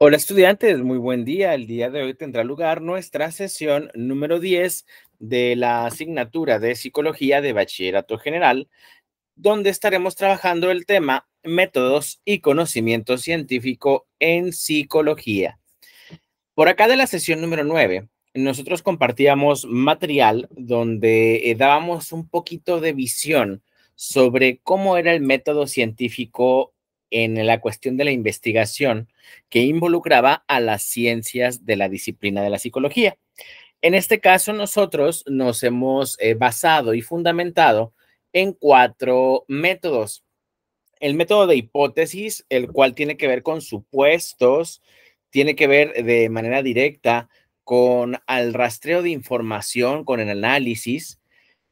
Hola estudiantes, muy buen día. El día de hoy tendrá lugar nuestra sesión número 10 de la asignatura de Psicología de Bachillerato General, donde estaremos trabajando el tema Métodos y conocimiento científico en psicología. Por acá de la sesión número 9, nosotros compartíamos material donde dábamos un poquito de visión sobre cómo era el método científico en la cuestión de la investigación que involucraba a las ciencias de la disciplina de la psicología. En este caso, nosotros nos hemos basado y fundamentado en cuatro métodos. El método de hipótesis, el cual tiene que ver con supuestos, tiene que ver de manera directa con el rastreo de información, con el análisis.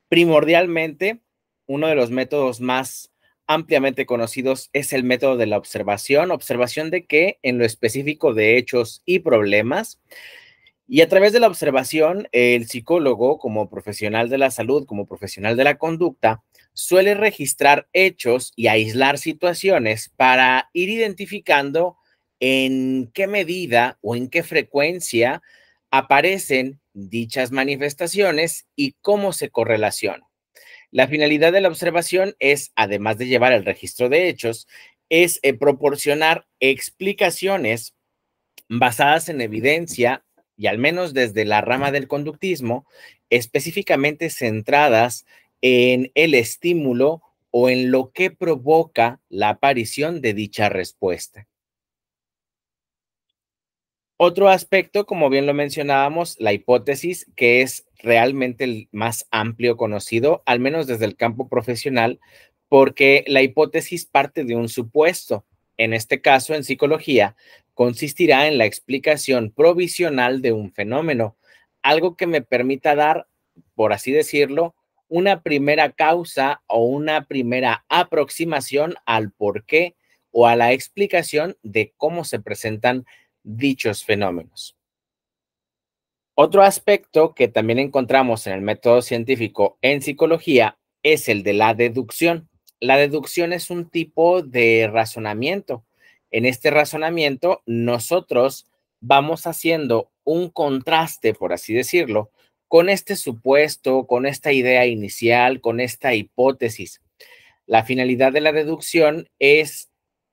Primordialmente, uno de los métodos más ampliamente conocidos es el método de la observación. ¿Observación de qué? En lo específico de hechos y problemas. Y a través de la observación, el psicólogo, como profesional de la salud, como profesional de la conducta, suele registrar hechos y aislar situaciones para ir identificando en qué medida o en qué frecuencia aparecen dichas manifestaciones y cómo se correlacionan. La finalidad de la observación es, además de llevar el registro de hechos, es proporcionar explicaciones basadas en evidencia y al menos desde la rama del conductismo, específicamente centradas en el estímulo o en lo que provoca la aparición de dicha respuesta. Otro aspecto, como bien lo mencionábamos, la hipótesis, que es realmente el más amplio conocido, al menos desde el campo profesional, porque la hipótesis parte de un supuesto. En este caso, en psicología, consistirá en la explicación provisional de un fenómeno, algo que me permita dar, por así decirlo, una primera causa o una primera aproximación al porqué o a la explicación de cómo se presentan dichos fenómenos. Otro aspecto que también encontramos en el método científico en psicología es el de la deducción. La deducción es un tipo de razonamiento. En este razonamiento, nosotros vamos haciendo un contraste, por así decirlo, con este supuesto, con esta idea inicial, con esta hipótesis. La finalidad de la deducción es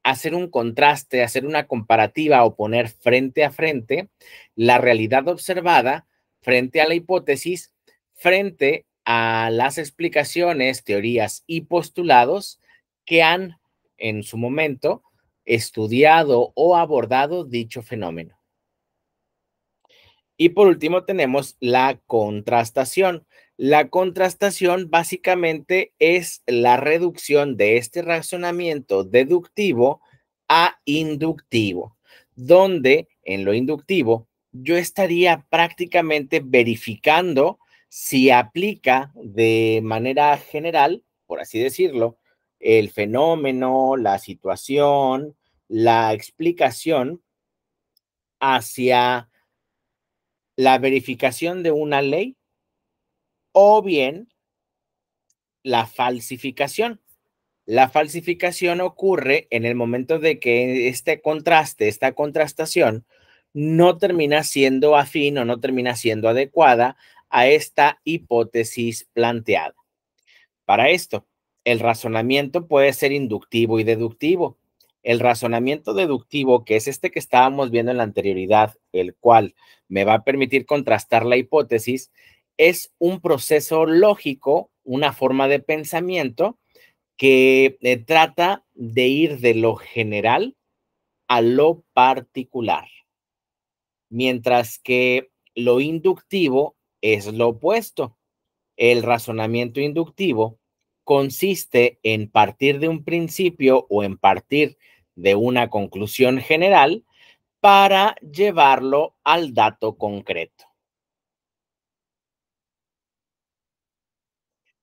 hacer un contraste, hacer una comparativa o poner frente a frente la realidad observada frente a la hipótesis, frente a las explicaciones, teorías y postulados que han en su momento estudiado o abordado dicho fenómeno. Y por último tenemos la contrastación. La contrastación básicamente es la reducción de este razonamiento deductivo a inductivo, donde en lo inductivo yo estaría prácticamente verificando si aplica de manera general, por así decirlo, el fenómeno, la situación, la explicación hacia la verificación de una ley o bien la falsificación. La falsificación ocurre en el momento de que este contraste, esta contrastación, no termina siendo afín o no termina siendo adecuada a esta hipótesis planteada. Para esto, el razonamiento puede ser inductivo y deductivo. El razonamiento deductivo, que es este que estábamos viendo en la anterioridad, el cual me va a permitir contrastar la hipótesis, es un proceso lógico, una forma de pensamiento que trata de ir de lo general a lo particular, mientras que lo inductivo es lo opuesto. El razonamiento inductivo consiste en partir de un principio o en partir de una conclusión general para llevarlo al dato concreto.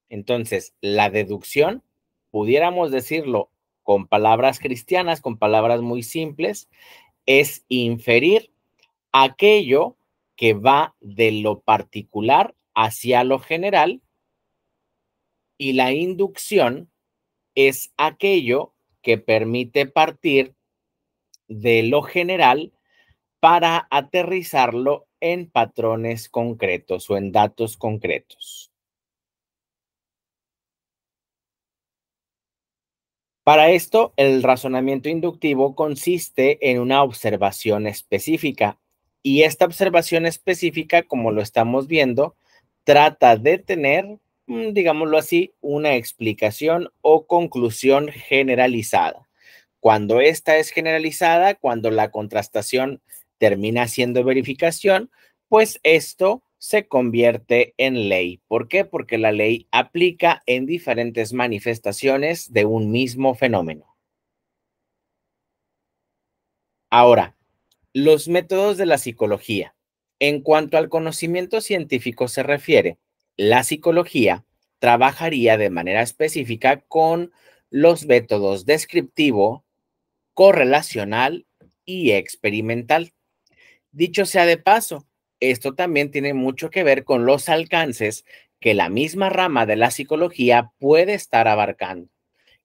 Entonces, la deducción, pudiéramos decirlo con palabras cristianas, con palabras muy simples, es inferir aquello que va de lo particular hacia lo general, y la inducción es aquello que permite partir de lo general para aterrizarlo en patrones concretos o en datos concretos. Para esto, el razonamiento inductivo consiste en una observación específica y esta observación específica, como lo estamos viendo, trata de tener, digámoslo así, una explicación o conclusión generalizada. Cuando esta es generalizada, cuando la contrastación termina siendo verificación, pues esto se convierte en ley. ¿Por qué? Porque la ley aplica en diferentes manifestaciones de un mismo fenómeno. Ahora, los métodos de la psicología. En cuanto al conocimiento científico se refiere, la psicología trabajaría de manera específica con los métodos descriptivo, correlacional y experimental. Dicho sea de paso, esto también tiene mucho que ver con los alcances que la misma rama de la psicología puede estar abarcando.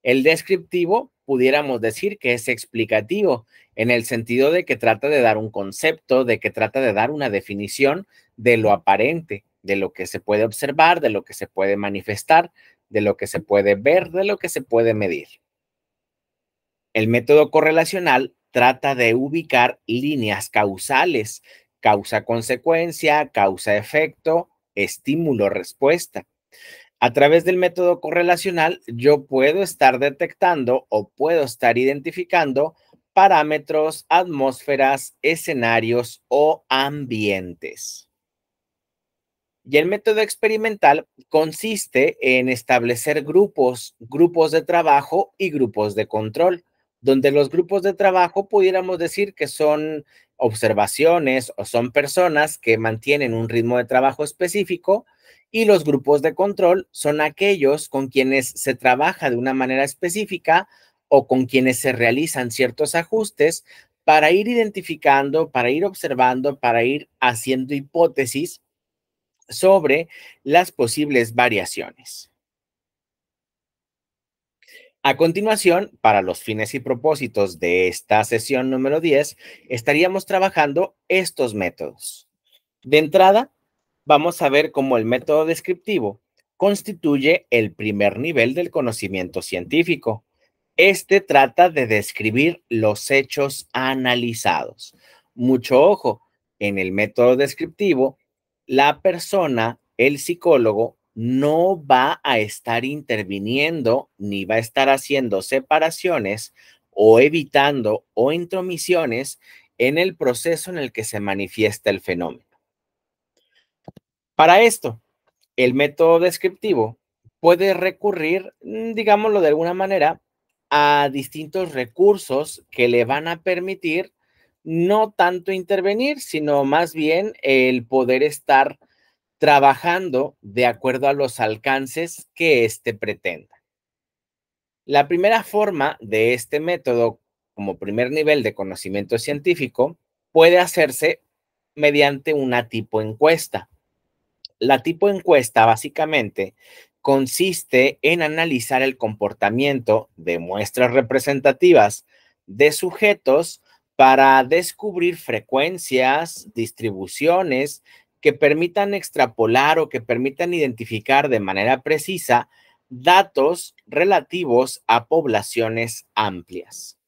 El descriptivo pudiéramos decir que es explicativo, en el sentido de que trata de dar un concepto, de que trata de dar una definición de lo aparente, de lo que se puede observar, de lo que se puede manifestar, de lo que se puede ver, de lo que se puede medir. El método correlacional trata de ubicar líneas causales, causa-consecuencia, causa-efecto, estímulo-respuesta. A través del método correlacional, yo puedo estar detectando o puedo estar identificando parámetros, atmósferas, escenarios o ambientes. Y el método experimental consiste en establecer grupos de trabajo y grupos de control, donde los grupos de trabajo pudiéramos decir que son observaciones o son personas que mantienen un ritmo de trabajo específico y los grupos de control son aquellos con quienes se trabaja de una manera específica o con quienes se realizan ciertos ajustes para ir identificando, para ir observando, para ir haciendo hipótesis sobre las posibles variaciones. A continuación, para los fines y propósitos de esta sesión número 10, estaríamos trabajando estos métodos. De entrada, vamos a ver cómo el método descriptivo constituye el primer nivel del conocimiento científico. Este trata de describir los hechos analizados. Mucho ojo, en el método descriptivo, la persona, el psicólogo, no va a estar interviniendo ni va a estar haciendo separaciones o evitando o intromisiones en el proceso en el que se manifiesta el fenómeno. Para esto, el método descriptivo puede recurrir, digámoslo de alguna manera, a distintos recursos que le van a permitir no tanto intervenir, sino más bien el poder estar trabajando de acuerdo a los alcances que éste pretenda. La primera forma de este método, como primer nivel de conocimiento científico, puede hacerse mediante una tipo encuesta. La tipo encuesta básicamente consiste en analizar el comportamiento de muestras representativas de sujetos para descubrir frecuencias, distribuciones que permitan extrapolar o que permitan identificar de manera precisa datos relativos a poblaciones amplias.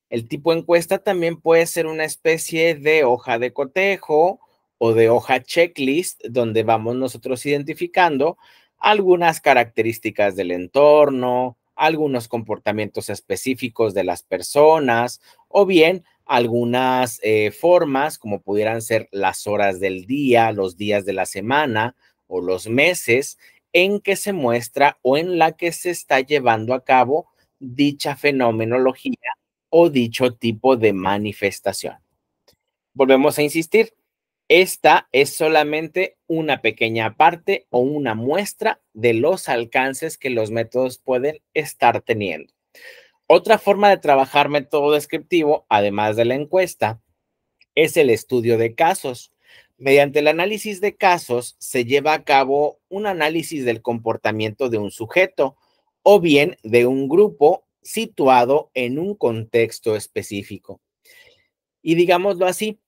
El tipo encuesta también puede ser una especie de hoja de cotejo o de hoja checklist donde vamos nosotros identificando algunas características del entorno, algunos comportamientos específicos de las personas o bien algunas formas como pudieran ser las horas del día, los días de la semana o los meses en que se muestra o en la que se está llevando a cabo dicha fenomenología o dicho tipo de manifestación. Volvemos a insistir, esta es solamente una pequeña parte o una muestra de los alcances que los métodos pueden estar teniendo. Otra forma de trabajar método descriptivo, además de la encuesta, es el estudio de casos. Mediante el análisis de casos se lleva a cabo un análisis del comportamiento de un sujeto o bien de un grupo situado en un contexto específico. Y digámoslo así,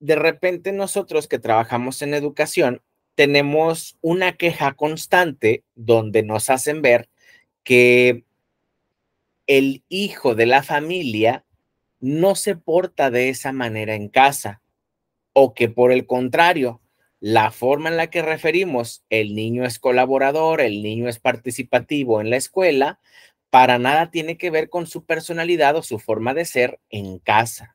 de repente nosotros que trabajamos en educación tenemos una queja constante donde nos hacen ver que el hijo de la familia no se porta de esa manera en casa, o que por el contrario, la forma en la que referimos el niño es colaborador, el niño es participativo en la escuela, para nada tiene que ver con su personalidad o su forma de ser en casa.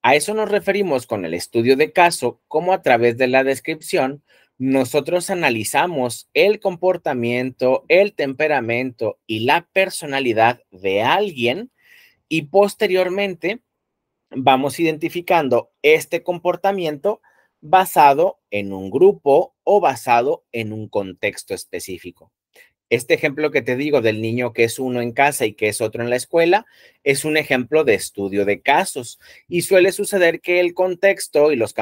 A eso nos referimos con el estudio de caso, como a través de la descripción, nosotros analizamos el comportamiento, el temperamento y la personalidad de alguien y posteriormente vamos identificando este comportamiento basado en un grupo o basado en un contexto específico. Este ejemplo que te digo del niño que es uno en casa y que es otro en la escuela es un ejemplo de estudio de casos y suele suceder que el contexto y los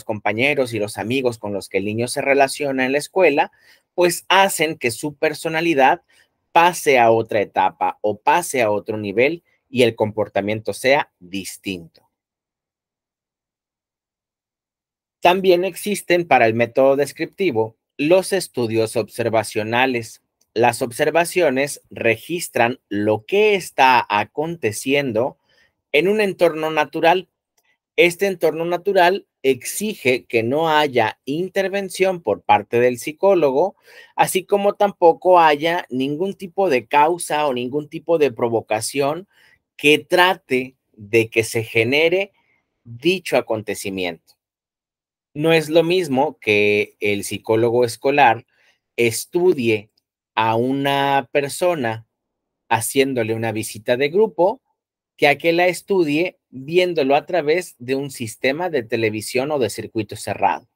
compañeros y los amigos con los que el niño se relaciona en la escuela pues hacen que su personalidad pase a otra etapa o pase a otro nivel y el comportamiento sea distinto. También existen para el método descriptivo los estudios observacionales. Las observaciones registran lo que está aconteciendo en un entorno natural. Este entorno natural exige que no haya intervención por parte del psicólogo, así como tampoco haya ningún tipo de causa o ningún tipo de provocación que trate de que se genere dicho acontecimiento. No es lo mismo que el psicólogo escolar estudie a una persona haciéndole una visita de grupo que a que la estudie viéndolo a través de un sistema de televisión o de circuito cerrado.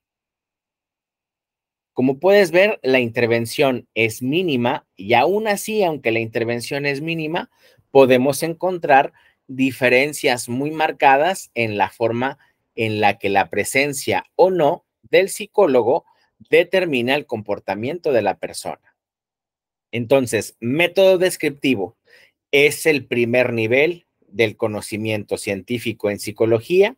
Como puedes ver, la intervención es mínima y aún así, aunque la intervención es mínima, podemos encontrar diferencias muy marcadas en la forma en la que la presencia o no del psicólogo determina el comportamiento de la persona. Entonces, método descriptivo es el primer nivel del conocimiento científico en psicología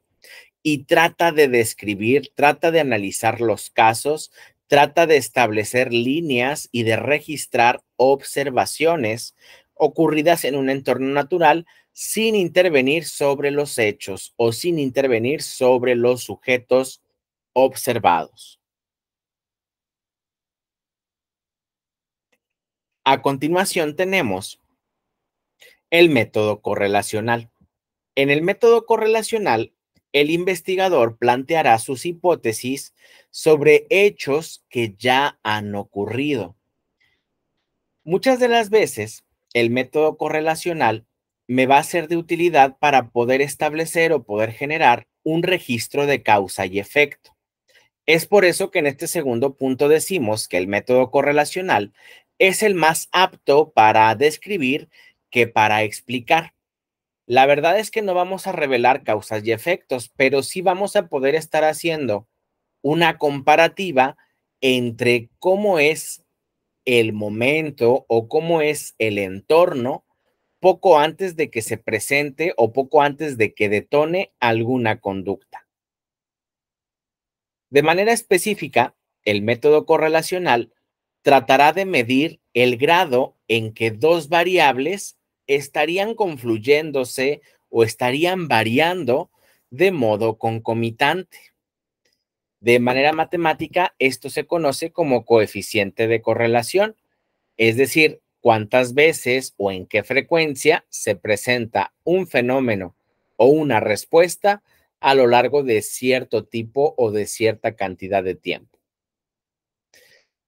y trata de describir, trata de analizar los casos, trata de establecer líneas y de registrar observaciones ocurridas en un entorno natural sin intervenir sobre los hechos o sin intervenir sobre los sujetos observados. A continuación tenemos el método correlacional. En el método correlacional, el investigador planteará sus hipótesis sobre hechos que ya han ocurrido. Muchas de las veces, el método correlacional me va a ser de utilidad para poder establecer o poder generar un registro de causa y efecto. Es por eso que en este segundo punto decimos que el método correlacional es el más apto para describir que para explicar. La verdad es que no vamos a revelar causas y efectos, pero sí vamos a poder estar haciendo una comparativa entre cómo es el momento o cómo es el entorno poco antes de que se presente o poco antes de que detone alguna conducta. De manera específica, el método correlacional tratará de medir el grado en que dos variables estarían confluyéndose o estarían variando de modo concomitante. De manera matemática, esto se conoce como coeficiente de correlación, es decir, cuántas veces o en qué frecuencia se presenta un fenómeno o una respuesta a lo largo de cierto tipo o de cierta cantidad de tiempo.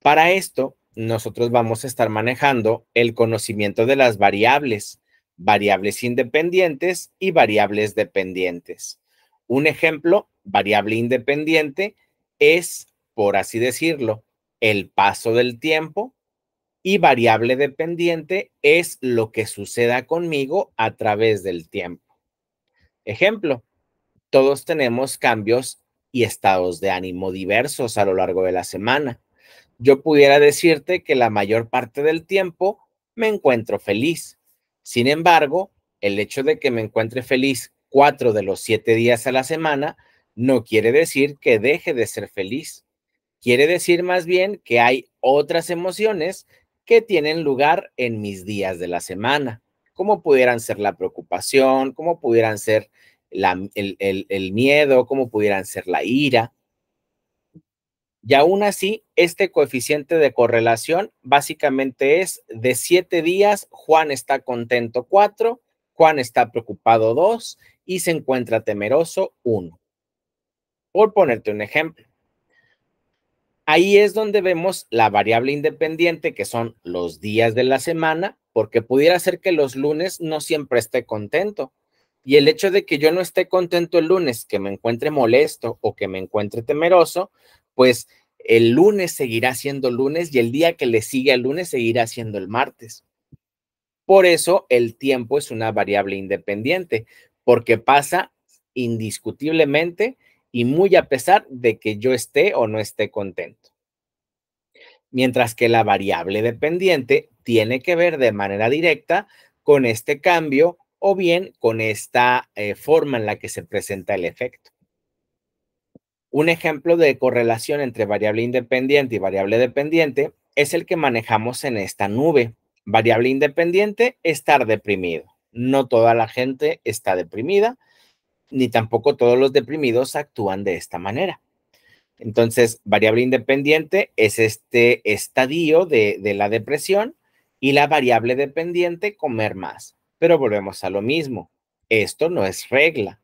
Para esto, nosotros vamos a estar manejando el conocimiento de las variables, variables independientes y variables dependientes. Un ejemplo, variable independiente es, por así decirlo, el paso del tiempo y variable dependiente es lo que suceda conmigo a través del tiempo. Ejemplo, todos tenemos cambios y estados de ánimo diversos a lo largo de la semana. Yo pudiera decirte que la mayor parte del tiempo me encuentro feliz. Sin embargo, el hecho de que me encuentre feliz 4 de los 7 días a la semana, no quiere decir que deje de ser feliz. Quiere decir más bien que hay otras emociones que tienen lugar en mis días de la semana, como pudieran ser la preocupación, como pudieran ser el miedo, como pudieran ser la ira. Y aún así, este coeficiente de correlación básicamente es de 7 días, Juan está contento 4, Juan está preocupado 2 y se encuentra temeroso 1. Por ponerte un ejemplo. Ahí es donde vemos la variable independiente, que son los días de la semana, porque pudiera ser que los lunes no siempre esté contento. Y el hecho de que yo no esté contento el lunes, que me encuentre molesto o que me encuentre temeroso, pues el lunes seguirá siendo lunes y el día que le sigue al lunes seguirá siendo el martes. Por eso el tiempo es una variable independiente, porque pasa indiscutiblemente y muy a pesar de que yo esté o no esté contento. Mientras que la variable dependiente tiene que ver de manera directa con este cambio o bien con esta forma en la que se presenta el efecto. Un ejemplo de correlación entre variable independiente y variable dependiente es el que manejamos en esta nube. Variable independiente, estar deprimido. No toda la gente está deprimida, ni tampoco todos los deprimidos actúan de esta manera. Entonces, variable independiente es este estadio de la depresión y la variable dependiente, comer más. Pero volvemos a lo mismo. Esto no es regla.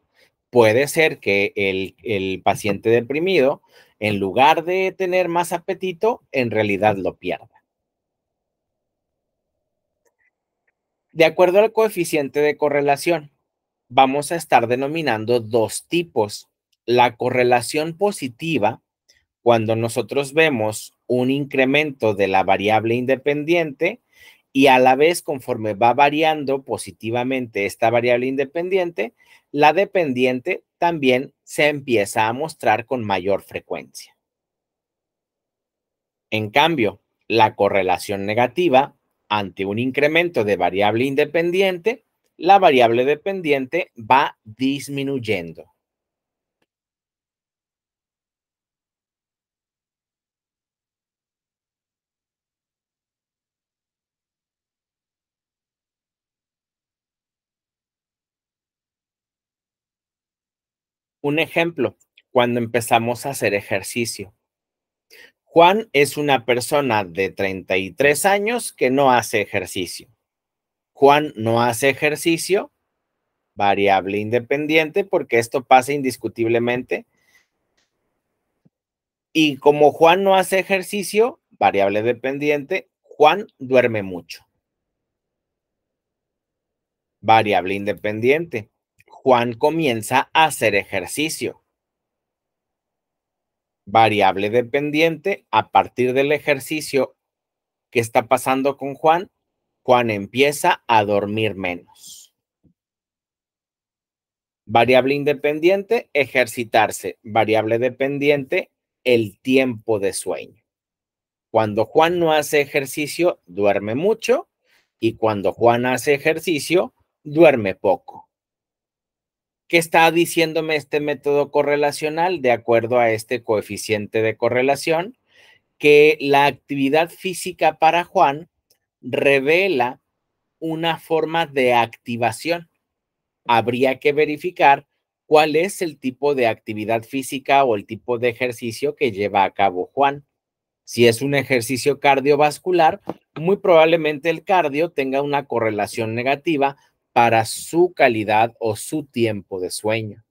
Puede ser que el paciente deprimido, en lugar de tener más apetito, en realidad lo pierda. De acuerdo al coeficiente de correlación, vamos a estar denominando dos tipos. La correlación positiva, cuando nosotros vemos un incremento de la variable independiente y a la vez conforme va variando positivamente esta variable independiente, la dependiente también se empieza a mostrar con mayor frecuencia. En cambio, la correlación negativa ante un incremento de variable independiente, la variable dependiente va disminuyendo. Un ejemplo, cuando empezamos a hacer ejercicio. Juan es una persona de 33 años que no hace ejercicio. Juan no hace ejercicio, variable independiente, porque esto pasa indiscutiblemente. Y como Juan no hace ejercicio, variable dependiente, Juan duerme mucho. Variable independiente, Juan comienza a hacer ejercicio. Variable dependiente, a partir del ejercicio que está pasando con Juan, Juan empieza a dormir menos. Variable independiente, ejercitarse. Variable dependiente, el tiempo de sueño. Cuando Juan no hace ejercicio, duerme mucho y cuando Juan hace ejercicio, duerme poco. ¿Qué está diciéndome este método correlacional? De acuerdo a este coeficiente de correlación, que la actividad física para Juan revela una forma de activación. Habría que verificar cuál es el tipo de actividad física o el tipo de ejercicio que lleva a cabo Juan. Si es un ejercicio cardiovascular, muy probablemente el cardio tenga una correlación negativa para su calidad o su tiempo de sueño.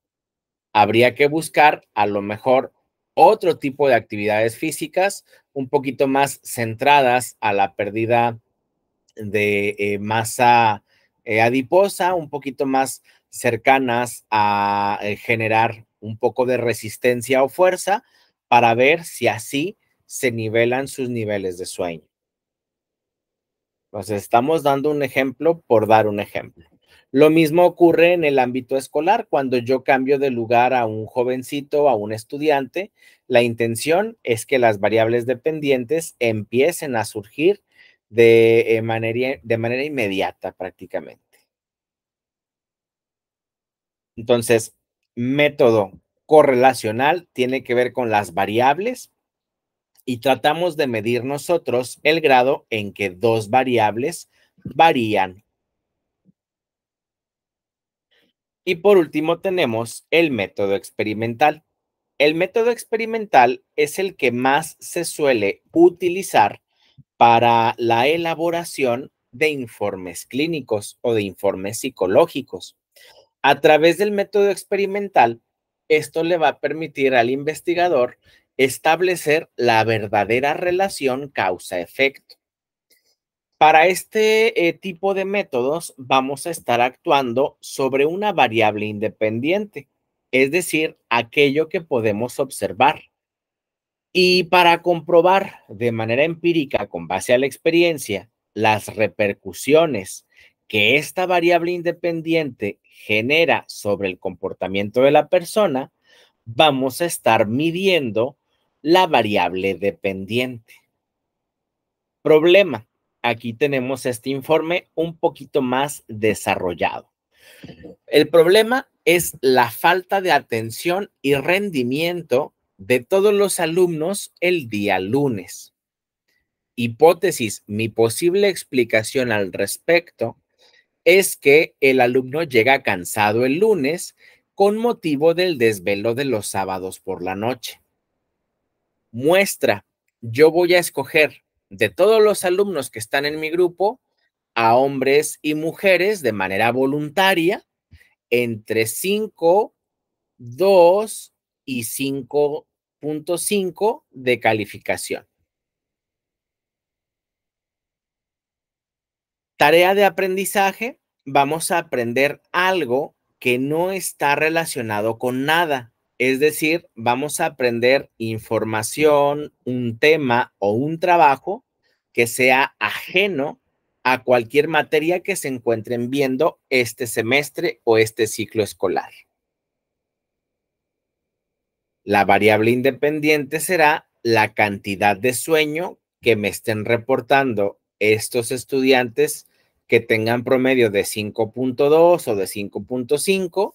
Habría que buscar a lo mejor otro tipo de actividades físicas un poquito más centradas a la pérdida de masa adiposa, un poquito más cercanas a generar un poco de resistencia o fuerza para ver si así se nivelan sus niveles de sueño. Entonces, estamos dando un ejemplo por dar un ejemplo. Lo mismo ocurre en el ámbito escolar. Cuando yo cambio de lugar a un jovencito, a un estudiante, la intención es que las variables dependientes empiecen a surgir de manera inmediata prácticamente. Entonces, método correlacional tiene que ver con las variables y tratamos de medir nosotros el grado en que dos variables varían. Y por último tenemos el método experimental. El método experimental es el que más se suele utilizar para la elaboración de informes clínicos o de informes psicológicos. A través del método experimental, esto le va a permitir al investigador establecer la verdadera relación causa-efecto. Para este tipo de métodos vamos a estar actuando sobre una variable independiente, es decir, aquello que podemos observar. Y para comprobar de manera empírica, con base a la experiencia, las repercusiones que esta variable independiente genera sobre el comportamiento de la persona, vamos a estar midiendo la variable dependiente. Problema. Aquí tenemos este informe un poquito más desarrollado. El problema es la falta de atención y rendimiento de todos los alumnos el día lunes. Hipótesis, mi posible explicación al respecto es que el alumno llega cansado el lunes con motivo del desvelo de los sábados por la noche. Muestra, yo voy a escoger de todos los alumnos que están en mi grupo a hombres y mujeres de manera voluntaria entre 5, 2 y 5.5 de calificación. Tarea de aprendizaje, vamos a aprender algo que no está relacionado con nada. Es decir, vamos a aprender información, un tema o un trabajo que sea ajeno a cualquier materia que se encuentren viendo este semestre o este ciclo escolar. La variable independiente será la cantidad de sueño que me estén reportando estos estudiantes que tengan promedio de 5.2 o de 5.5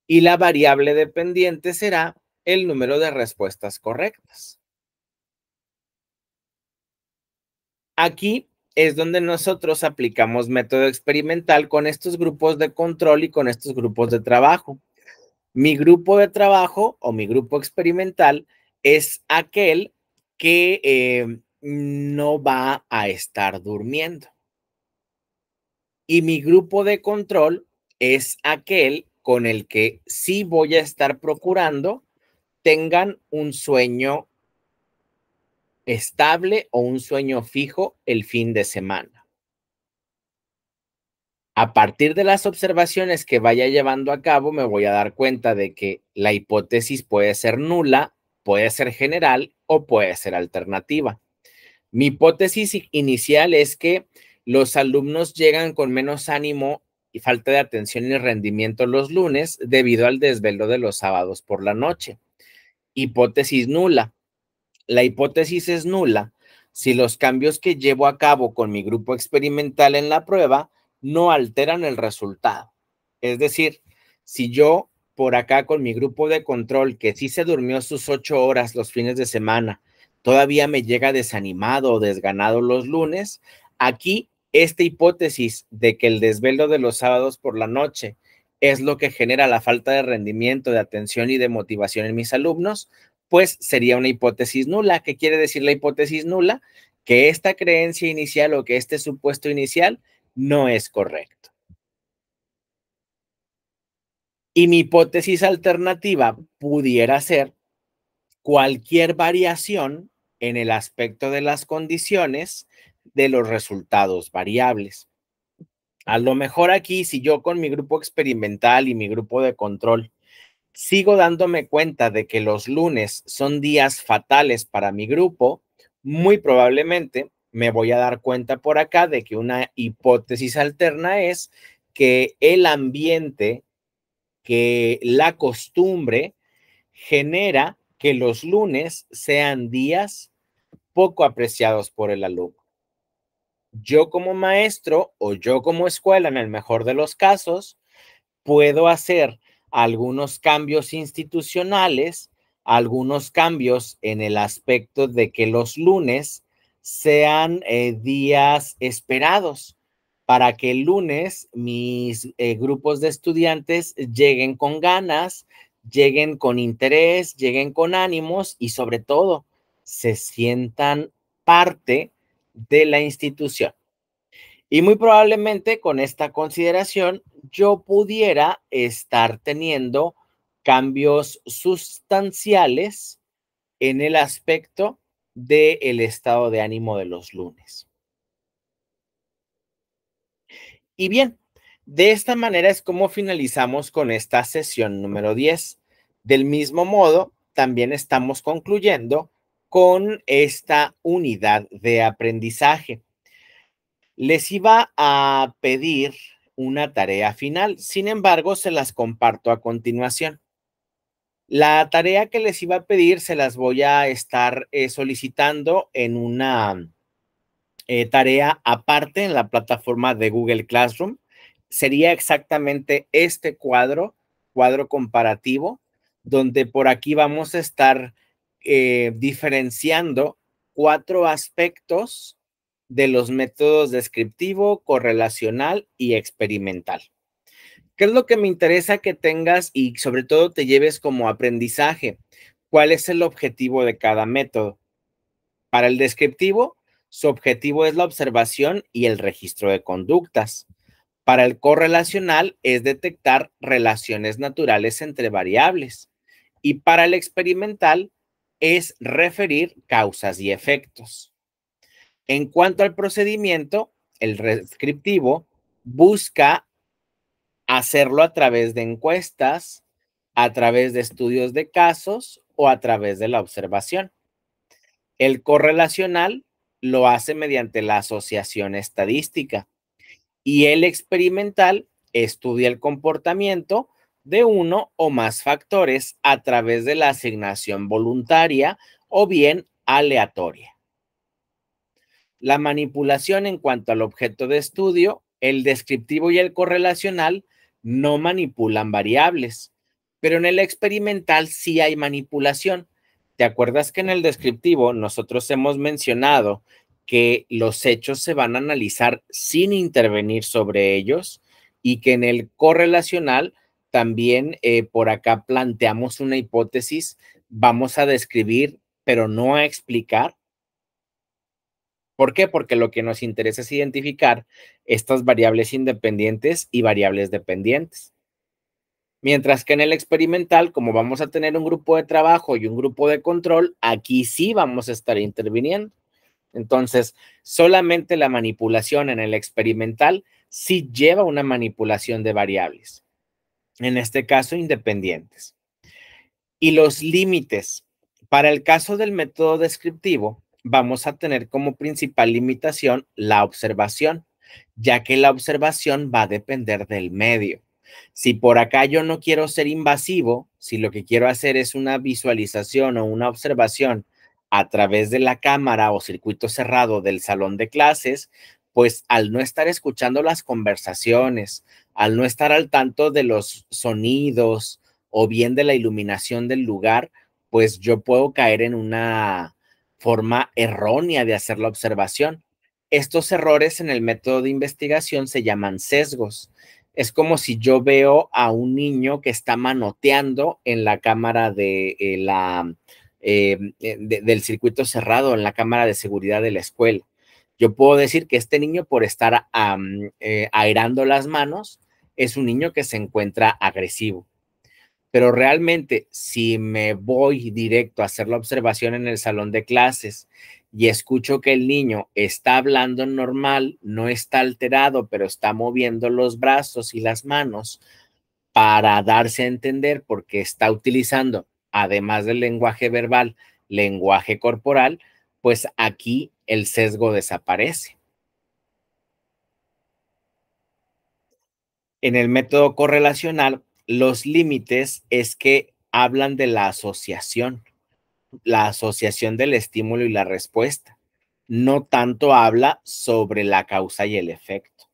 y la variable dependiente será el número de respuestas correctas. Aquí es donde nosotros aplicamos método experimental con estos grupos de control y con estos grupos de trabajo. Mi grupo de trabajo o mi grupo experimental es aquel que no va a estar durmiendo. Y mi grupo de control es aquel con el que sí voy a estar procurando tengan un sueño estable o un sueño fijo el fin de semana. A partir de las observaciones que vaya llevando a cabo, me voy a dar cuenta de que la hipótesis puede ser nula, puede ser general o puede ser alternativa. Mi hipótesis inicial es que los alumnos llegan con menos ánimo y falta de atención y rendimiento los lunes debido al desvelo de los sábados por la noche. Hipótesis nula. La hipótesis es nula si los cambios que llevo a cabo con mi grupo experimental en la prueba no alteran el resultado. Es decir, si yo por acá con mi grupo de control, que sí se durmió sus 8 horas los fines de semana, todavía me llega desanimado o desganado los lunes, aquí esta hipótesis de que el desvelo de los sábados por la noche es lo que genera la falta de rendimiento, de atención y de motivación en mis alumnos, pues sería una hipótesis nula. ¿Qué quiere decir la hipótesis nula? Que esta creencia inicial o que este supuesto inicial no es correcto. Y mi hipótesis alternativa pudiera ser cualquier variación en el aspecto de las condiciones de los resultados variables. A lo mejor aquí, si yo con mi grupo experimental y mi grupo de control sigo dándome cuenta de que los lunes son días fatales para mi grupo, muy probablemente me voy a dar cuenta por acá de que una hipótesis alterna es que el ambiente, que la costumbre genera que los lunes sean días poco apreciados por el alumno. Yo como maestro o yo como escuela, en el mejor de los casos, puedo hacer algunos cambios institucionales, algunos cambios en el aspecto de que los lunes sean días esperados para que el lunes mis grupos de estudiantes lleguen con ganas, lleguen con interés, lleguen con ánimos y sobre todo se sientan parte de la institución. Y muy probablemente con esta consideración yo pudiera estar teniendo cambios sustanciales en el aspecto del estado de ánimo de los lunes. Y bien, de esta manera es como finalizamos con esta sesión número 10. Del mismo modo, también estamos concluyendo con esta unidad de aprendizaje. Les iba a pedir una tarea final, sin embargo, se las comparto a continuación. La tarea que les iba a pedir se las voy a estar solicitando en una tarea aparte en la plataforma de Google Classroom. Sería exactamente este cuadro comparativo, donde por aquí vamos a estar diferenciando 4 aspectos de los métodos descriptivo, correlacional y experimental. ¿Qué es lo que me interesa que tengas y sobre todo te lleves como aprendizaje? ¿Cuál es el objetivo de cada método? Para el descriptivo, su objetivo es la observación y el registro de conductas. Para el correlacional es detectar relaciones naturales entre variables. Y para el experimental es referir causas y efectos. En cuanto al procedimiento, el descriptivo busca hacerlo a través de encuestas, a través de estudios de casos o a través de la observación. El correlacional lo hace mediante la asociación estadística y el experimental estudia el comportamiento de uno o más factores a través de la asignación voluntaria o bien aleatoria. La manipulación en cuanto al objeto de estudio, el descriptivo y el correlacional no manipulan variables, pero en el experimental sí hay manipulación. ¿Te acuerdas que en el descriptivo nosotros hemos mencionado que los hechos se van a analizar sin intervenir sobre ellos y que en el correlacional también por acá planteamos una hipótesis, vamos a describir, pero no a explicar? ¿Por qué? Porque lo que nos interesa es identificar estas variables independientes y variables dependientes. Mientras que en el experimental, como vamos a tener un grupo de trabajo y un grupo de control, aquí sí vamos a estar interviniendo. Entonces, solamente la manipulación en el experimental sí lleva una manipulación de variables, en este caso independientes. Y los límites. Para el caso del método descriptivo, vamos a tener como principal limitación la observación, ya que la observación va a depender del medio. Si por acá yo no quiero ser invasivo, si lo que quiero hacer es una visualización o una observación a través de la cámara o circuito cerrado del salón de clases, pues al no estar escuchando las conversaciones, al no estar al tanto de los sonidos, o bien de la iluminación del lugar, pues yo puedo caer en una forma errónea de hacer la observación. Estos errores en el método de investigación se llaman sesgos. Es como si yo veo a un niño que está manoteando en la cámara del circuito cerrado, en la cámara de seguridad de la escuela. Yo puedo decir que este niño, por estar airando las manos, es un niño que se encuentra agresivo. Pero realmente, si me voy directo a hacer la observación en el salón de clases y escucho que el niño está hablando normal, no está alterado, pero está moviendo los brazos y las manos para darse a entender porque está utilizando, además del lenguaje verbal, lenguaje corporal, pues aquí el sesgo desaparece. En el método correlacional, los límites es que hablan de la asociación del estímulo y la respuesta. No tanto habla sobre la causa y el efecto.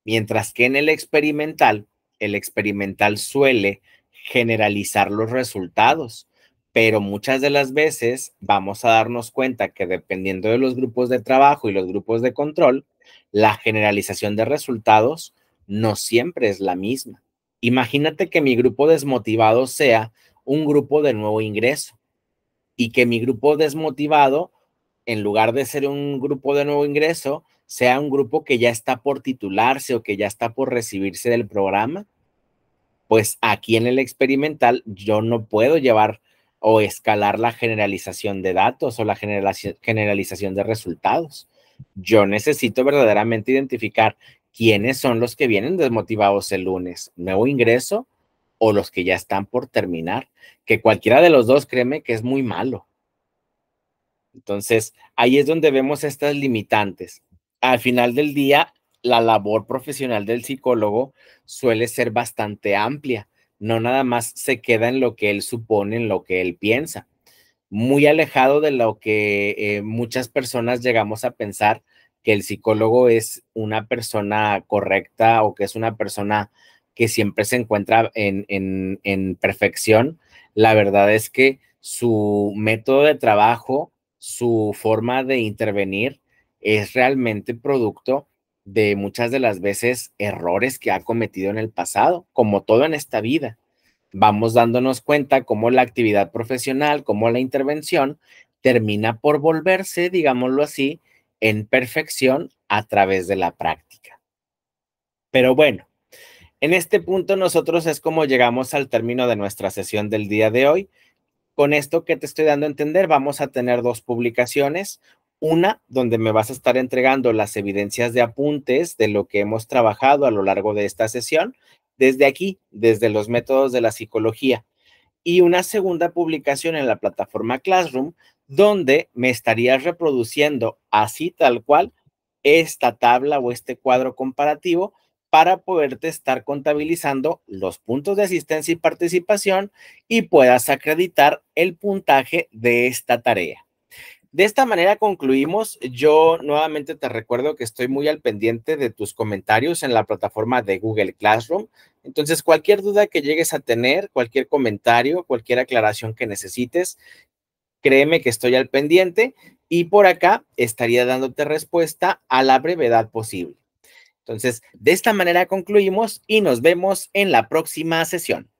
Mientras que en el experimental, el experimental suele generalizar los resultados, pero muchas de las veces vamos a darnos cuenta que dependiendo de los grupos de trabajo y los grupos de control, la generalización de resultados no siempre es la misma. Imagínate que mi grupo desmotivado sea un grupo de nuevo ingreso y que mi grupo desmotivado, en lugar de ser un grupo de nuevo ingreso, sea un grupo que ya está por titularse o que ya está por recibirse del programa. Pues aquí en el experimental yo no puedo llevar o escalar la generalización de datos o la generalización de resultados. Yo necesito verdaderamente identificar quiénes son los que vienen desmotivados el lunes, nuevo ingreso o los que ya están por terminar, que cualquiera de los dos, créeme que es muy malo. Entonces, ahí es donde vemos estas limitantes. Al final del día, la labor profesional del psicólogo suele ser bastante amplia. No nada más se queda en lo que él supone, en lo que él piensa. Muy alejado de lo que muchas personas llegamos a pensar que el psicólogo es una persona correcta o que es una persona que siempre se encuentra en perfección. La verdad es que su método de trabajo, su forma de intervenir es realmente producto de muchas de las veces errores que ha cometido en el pasado, como todo en esta vida. Vamos dándonos cuenta cómo la actividad profesional, cómo la intervención termina por volverse, digámoslo así, en perfección a través de la práctica. Pero bueno, en este punto nosotros es como llegamos al término de nuestra sesión del día de hoy. Con esto que te estoy dando a entender, vamos a tener dos publicaciones. Una donde me vas a estar entregando las evidencias de apuntes de lo que hemos trabajado a lo largo de esta sesión, desde aquí, desde los métodos de la psicología. Y una segunda publicación en la plataforma Classroom, donde me estarías reproduciendo así tal cual esta tabla o este cuadro comparativo para poderte estar contabilizando los puntos de asistencia y participación y puedas acreditar el puntaje de esta tarea. De esta manera concluimos. Yo nuevamente te recuerdo que estoy muy al pendiente de tus comentarios en la plataforma de Google Classroom. Entonces, cualquier duda que llegues a tener, cualquier comentario, cualquier aclaración que necesites, créeme que estoy al pendiente y por acá estaría dándote respuesta a la brevedad posible. Entonces, de esta manera concluimos y nos vemos en la próxima sesión.